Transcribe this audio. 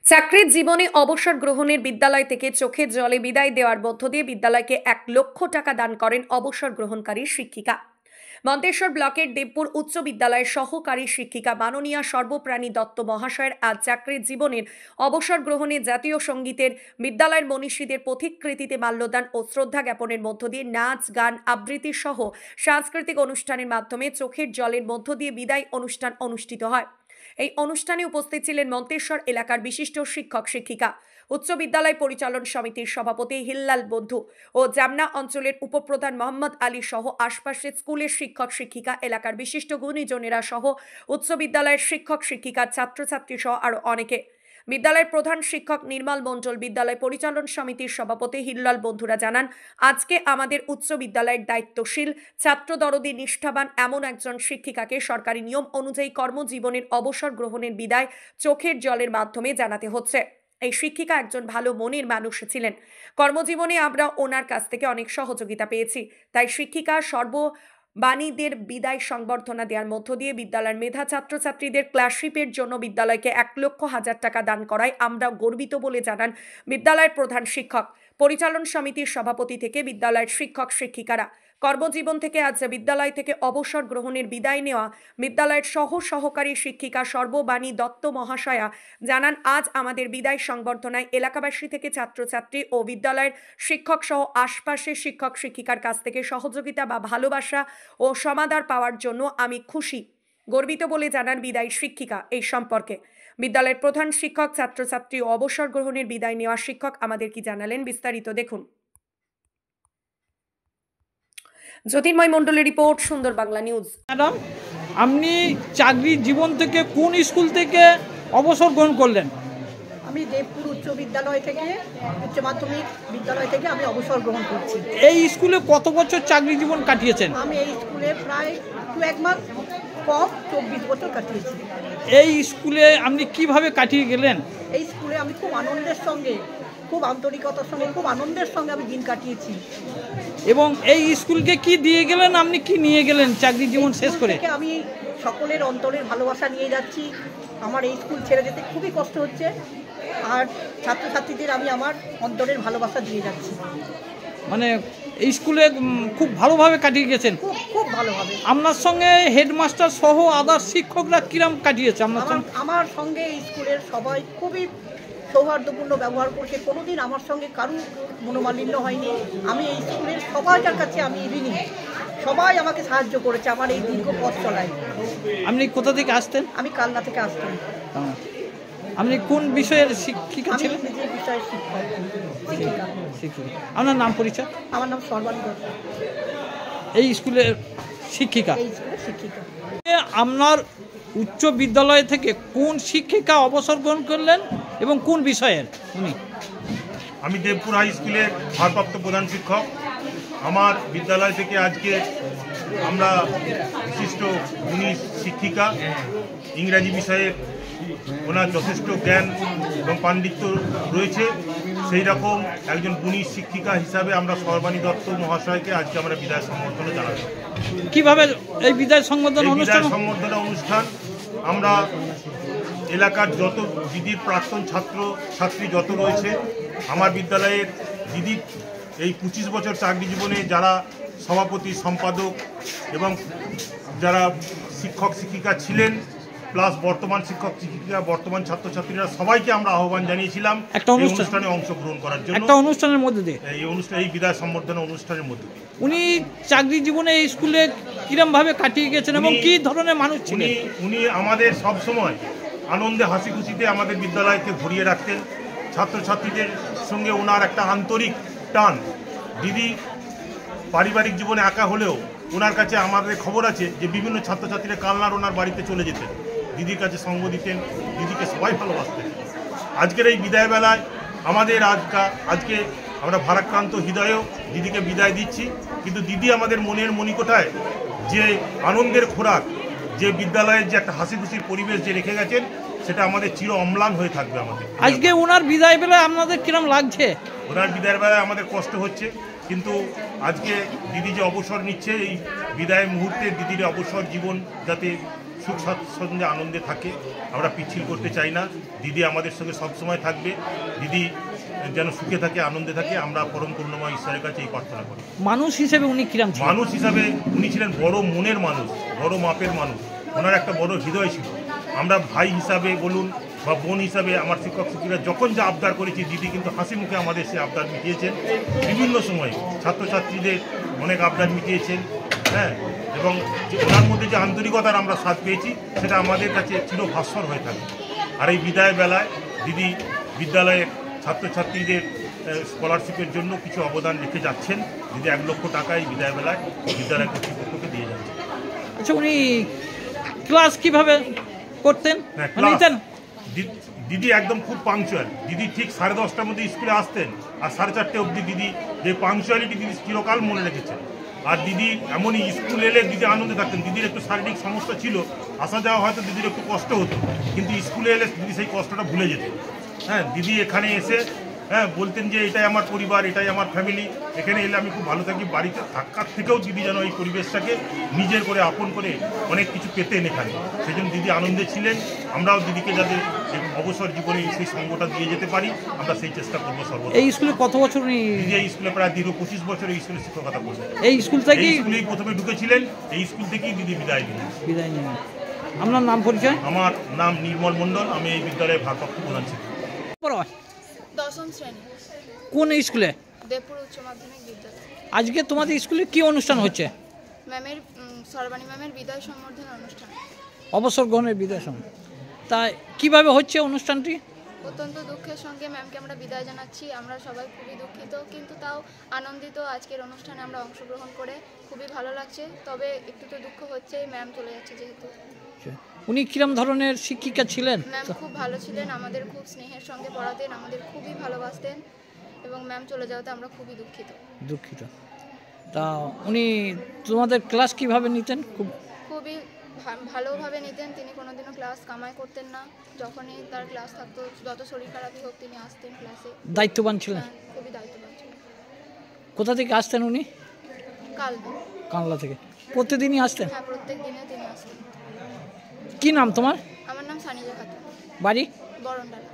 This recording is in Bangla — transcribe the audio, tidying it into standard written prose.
চাকরির জীবনে অবসর গ্রহণের বিদ্যালয় থেকে চোখের জলে বিদায় দেওয়ার মধ্য দিয়ে বিদ্যালয়কে 1,00,000 টাকা দান করেন অবসর গ্রহণকারী শিক্ষিকা। মন্তেশ্বর ব্লকের দেবপুর উচ্চ বিদ্যালয়ের সহকারী শিক্ষিকা মাননীয়া সর্বপ্রাণী দত্ত মহাশয়ের আজ চাকরির জীবনের অবসর গ্রহণে জাতীয় সঙ্গীতের বিদ্যালয়ের মনীষীদের পথিকৃতিতে মাল্যদান ও শ্রদ্ধা জ্ঞাপনের মধ্য দিয়ে নাচ গান আবৃত্তি সহ সাংস্কৃতিক অনুষ্ঠানের মাধ্যমে চোখের জলের মধ্য দিয়ে বিদায় অনুষ্ঠান অনুষ্ঠিত হয়। এই অনুষ্ঠানে উপস্থিত ছিলেন মন্তেশ্বর এলাকার বিশিষ্ট শিক্ষক শিক্ষিকা, উচ্চ বিদ্যালয় পরিচালন সমিতির সভাপতি হিল্লাল বন্ধু ও জামনা অঞ্চলের উপপ্রধান মোহাম্মদ আলী সহ আশপাশের স্কুলের শিক্ষক শিক্ষিকা, এলাকার বিশিষ্ট গুণীজনেরা সহ উচ্চ বিদ্যালয়ের শিক্ষক শিক্ষিকা, ছাত্রছাত্রী সহ আরও অনেকে। বিদ্যালয়ের প্রধান শিক্ষক নির্মল মণ্ডল, বিদ্যালয় পরিচালন সমিতির সভাপতি হিল্লাল বন্ধুরা জানান, আজকে আমাদের উচ্চ বিদ্যালয়ের দায়িত্বশীল, ছাত্রদরদী, নিষ্ঠাবান এমন একজন শিক্ষিকাকে সরকারি নিয়ম অনুযায়ী কর্মজীবনের অবসর গ্রহণের বিদায় চোখের জলের মাধ্যমে জানাতে হচ্ছে। এই শিক্ষিকা একজন ভালো মনের মানুষ ছিলেন। কর্মজীবনে আমরা ওনার কাছ থেকে অনেক সহযোগিতা পেয়েছি। তাই শিক্ষিকা বাণীদের বিদায় সংবর্ধনা দেওয়ার মধ্য দিয়ে বিদ্যালয়ের মেধা ছাত্রছাত্রীদের ক্লাসশিপের জন্য বিদ্যালয়কে 1,00,000 টাকা দান করায় আমরা গর্বিত বলে জানান বিদ্যালয়ের প্রধান শিক্ষক, পরিচালন সমিতির সভাপতি থেকে বিদ্যালয়ের শিক্ষক শিক্ষিকারা। কর্মজীবন থেকে আজ বিদ্যালয় থেকে অবসর গ্রহণের বিদায় নেওয়া বিদ্যালয়ের সহকারী শিক্ষিকা সর্ববাণী দত্ত মহাশয়া জানান, আজ আমাদের বিদায় সংবর্ধনায় এলাকাবাসী থেকে ছাত্রছাত্রী ও বিদ্যালয়ের শিক্ষক সহ আশপাশের শিক্ষক শিক্ষিকার কাছ থেকে সহযোগিতা বা ভালোবাসা ও সমাদর পাওয়ার জন্য আমি খুশি, গর্বিত বলে জানান বিদায়ী শিক্ষিকা। এই সম্পর্কে বিদ্যালয়ের প্রধান শিক্ষক, ছাত্রছাত্রী ও অবসর গ্রহণের বিদায় নেওয়া শিক্ষক আমাদের কি জানালেন, বিস্তারিত দেখুন। জ্যোতির্ময় মণ্ডলের রিপোর্ট, সুন্দর বাংলা নিউজ। ম্যাডাম, আপনি চাকরির জীবন থেকে কোন স্কুল থেকে অবসর গ্রহণ করলেন? আমি দেবপুর উচ্চ বিদ্যালয় থেকে, উচ্চ মাধ্যমিক বিদ্যালয় থেকে আমি অবসর গ্রহণ করছি। এই স্কুলে কত বছর চাকরি জীবন কাটিয়েছেন? আমি এই স্কুলে প্রায় 1 মাস কম 24 বছর কাটিয়েছি। এই স্কুলে আপনি কিভাবে কাটিয়ে গেলেন? এই স্কুলে আমি খুব আনন্দের সঙ্গে, খুব আন্তরিকতার সঙ্গে, খুব আনন্দের সঙ্গে আমি দিন কাটিয়েছি। এবং এই স্কুলকে কি দিয়ে গেলেন, আপনি কি নিয়ে গেলেন চাকরি জীবন শেষ করে? আমি সকলের অন্তরের ভালোবাসা নিয়ে যাচ্ছি। আমার এই স্কুল ছেড়ে যেতে খুবই কষ্ট হচ্ছে, আর ছাত্রছাত্রীদের আমি আমার অন্তরের ভালোবাসা দিয়ে যাচ্ছি। মানে এই স্কুলে খুব ভালোভাবে কাটিয়ে গেছেন? খুব ভালোভাবে। আপনার সঙ্গে হেডমাস্টার সহ আদার শিক্ষকরা কিরম কাটিয়েছে আপনার সঙ্গে? আমার সঙ্গে এই স্কুলের সবাই খুবই সৌহার্দ্যপূর্ণ ব্যবহার করছে। কোনোদিন আমার সঙ্গে কারো মনোমালিন্য হয়নি। আমি এই স্কুলের সবাইকার কাছে আমি ঋণী। সবাই আমাকে সাহায্য করেছে আমার এই দীর্ঘ পথ চলায়। আপনি কোথা থেকে আসতেন? আমি কালনা থেকে আসতাম। আপনি কোন বিষয়ের শিক্ষিকা ছিলেন? আমি যে বিষয়ের শিক্ষিকা। আপনার নাম পরিচয়? আমার নাম সর্বাণী দত্ত। এই স্কুলের শিক্ষিকা? এই স্কুলের শিক্ষিকা। আপনার উচ্চ বিদ্যালয় থেকে কোন শিক্ষিকা অবসর গ্রহণ করলেন এবং কোন বিষয়ের উনি? আমি দেবপুর হাই স্কুলের ভারপ্রাপ্ত প্রধান শিক্ষক। আমার বিদ্যালয় থেকে আজকে আমরা বিশিষ্ট উনি শিক্ষিকা, ইংরাজি বিষয়ে ওনার যথেষ্ট জ্ঞান এবং পাণ্ডিত্য রয়েছে, সেই রকম একজন গুণী শিক্ষিকা হিসাবে আমরা সর্বাণী দত্ত মহাশয়কে আজকে আমরা বিদায় সম্বর্ধনা জানাচ্ছি। কিভাবে এই বিদায় সম্বর্ধনা অনুষ্ঠান আমরা এলাকার যত দিদির প্রাক্তন ছাত্রী যত রয়েছে, আমার বিদ্যালয়ের দিদির এই 25 বছর চাকরি জীবনে যারা সভাপতি, সম্পাদক এবং যারা শিক্ষক শিক্ষিকা ছিলেন, প্লাস বর্তমান শিক্ষক শিক্ষিকা, বর্তমান ছাত্রছাত্রীরা, সবাইকে আমরা আহ্বান জানিয়েছিলাম এই অনুষ্ঠানে অংশগ্রহণ করার জন্য। একটা অনুষ্ঠানের মধ্যে দিয়ে এই বিদায় সম্বর্ধনা অনুষ্ঠানের মধ্যে দিয়ে উনি চাকরি জীবনে এই স্কুলে কিরমভাবে কাটিয়ে গেছেন এবং কি ধরনের মানুষ ছিলেন? উনি আমাদের সব সময় আনন্দে হাসি খুশিতে আমাদের বিদ্যালয়কে ভরিয়ে রাখতেন। ছাত্রছাত্রীদের সঙ্গে ওনার একটা আন্তরিক টান। দিদি পারিবারিক জীবনে একা হলেও ওনার কাছে আমাদের খবর আছে যে বিভিন্ন ছাত্রছাত্রীরা কালনার ওনার বাড়িতে চলে যেতেন, দিদির কাছে সঙ্গ দিতেন, দিদিকে সবাই ভালোবাসতেন। আজকের এই বিদায় বেলায় আমাদের আজকে আমরা ভারাক্রান্ত হৃদয়েও দিদিকে বিদায় দিচ্ছি, কিন্তু দিদি আমাদের মনের মণিকোঠায় যে আনন্দের খোরাক, যে বিদ্যালয়ের যে একটা হাসি খুশির পরিবেশ যে রেখে গেছেন, সেটা আমাদের চির অম্লান হয়ে থাকবে আমাদের। আজকে ওনার বিদায় বেলায় আপনাদের কিরম লাগছে? ওনার বিদায়ের বেলায় আমাদের কষ্ট হচ্ছে, কিন্তু আজকে দিদি যে অবসর নিচ্ছে, এই বিদায় মুহূর্তে দিদির অবসর জীবন যাতে সুখ স্বাচ্ছন্দ্যে আনন্দে থাকে। আমরা পিছিল করতে চাই না। দিদি আমাদের সঙ্গে সবসময় থাকবে। দিদি যেন সুখে থাকে, আনন্দে থাকে, আমরা পরম করুণাময় ঈশ্বরের কাছে এই প্রার্থনা করি। মানুষ হিসেবে উনি কিরম ছিলেন? মানুষ হিসাবে উনি ছিলেন বড় মনের মানুষ, বড় মাপের মানুষ। ওনার একটা বড় হৃদয় ছিল। আমরা ভাই হিসাবে বলুন বা বোন হিসাবে আমার শিক্ষক শিক্ষিকা যখন যা আবদার করেছি, দিদি কিন্তু হাসি মুখে আমাদের সে আবদার মিটিয়েছেন। বিভিন্ন সময় ছাত্রছাত্রীদের অনেক আবদার মিটিয়েছেন। হ্যাঁ, এবং ওনার মধ্যে যে আন্তরিকতার আমরা স্বাদ পেয়েছি, সেটা আমাদের কাছে চিরভাস্বর হয়ে থাকে। আর এই বিদায় বেলায় দিদি বিদ্যালয়ের ছাত্রছাত্রীদের স্কলারশিপের জন্য কিছু অবদান রেখে যাচ্ছেন। দিদি 1 লক্ষ টাকা এই বিদায় বেলায় বিদ্যালয় কর্তৃপক্ষকে দিয়ে যাচ্ছেন। আচ্ছা, উনি ক্লাস কিভাবে করতেন? নিতেন? দিদি একদম খুব পাংচুয়াল। দিদি ঠিক 10:30টার মধ্যে স্কুলে আসতেন, আর 4:30 অবধি দিদি যে পাংচুয়ালিটি দিদি চিরকাল মনে রেখেছেন। আর দিদি এমনই স্কুল এলে দিদি আনন্দে থাকতেন। দিদির একটু শারীরিক সমস্যা ছিল, আসা যাওয়া হয়তো দিদির একটু কষ্ট হতো, কিন্তু স্কুলে এলে দিদি সেই কষ্টটা ভুলে যেতেন। হ্যাঁ, দিদি এখানে এসে বলতেন যে এটাই আমার পরিবার, এটাই আমার ফ্যামিলি, এখানে এলে আমি খুব ভালো থাকি। বাড়িতে থাকার থেকেও দিদি যেন এই পরিবেশটাকে নিজের করে আপন করে অনেক কিছু পেতেন এখানে। সেই জন্য দিদি আনন্দে ছিলেন। আমরাও দিদিকে যাতে অবসর জীবনে সেই সঙ্গটা দিয়ে যেতে পারি, আমরা সেই চেষ্টা করবো সর্বদা। এই স্কুলে কত বছর উনি? দিদি এই স্কুলে প্রায় দীর্ঘ 25 বছর এই স্কুলে শিক্ষকতা করছেন। এই স্কুল থেকেই? এই স্কুলেই প্রথমে ঢুকেছিলেন, এই স্কুল থেকেই দিদি বিদায় নিলেন। বিদায় নিলেন। আপনার নাম পরিচয়? আমার নাম নির্মল মণ্ডল, আমি এই বিদ্যালয়ের ভারপ্রাপ্ত প্রধান শিক্ষক। দশম শ্রেণী। কোন স্কুলে? দেবপুর উচ্চ মাধ্যমিক বিদ্যালয়। আজকে তোমাদের স্কুলে কি অনুষ্ঠান হচ্ছে? ম্যামের সর্বাণী ম্যামের বিদায় সম্বর্ধনা অনুষ্ঠান। অবসর গ্রহণের বিদায় সম্মান। তা কিভাবে হচ্ছে অনুষ্ঠানটি? অত্যন্ত দুঃখের সঙ্গে ম্যামকে আমরা বিদায় জানাচ্ছি। আমরা সবাই খুবই দুঃখিত, কিন্তু তাও আনন্দিত। আজকের অনুষ্ঠানে আমরা অংশগ্রহণ করে খুবই ভালো লাগছে। তবে একটু তো দুঃখ হচ্ছে, ম্যাম চলে যাচ্ছে যেহেতু। উনি কিরম ধরনের শিক্ষিকা ছিলেন? ম্যাম খুব ভালো ছিলেন, আমাদের খুব স্নেহের সঙ্গে পড়াতেন, আমাদের খুবই ভালোবাসতেন, এবং ম্যাম চলে যাওয়াতে আমরা খুবই দুঃখিত। তা উনি তোমাদের ক্লাস কিভাবে নিতেন? খুবই ভালোভাবে নিতেন। তিনি কোনোদিনও ক্লাস কামাই করতেন না। যখনই তার ক্লাস থাকতো, যত শরীর খারাপই হোক, তিনি আসতেন ক্লাসে। দায়িত্ববান ছিলেন? খুবই দায়িত্ববান ছিলেন। কোথা থেকে আসতেন উনি? কানলা থেকে। প্রতিদিনই আসতেন? হ্যাঁ, প্রত্যেক দিনে তিনি আসতেন। কি নাম তোমার? আমার নাম সানিজা খাতুন। বাড়ি? বরণডালা।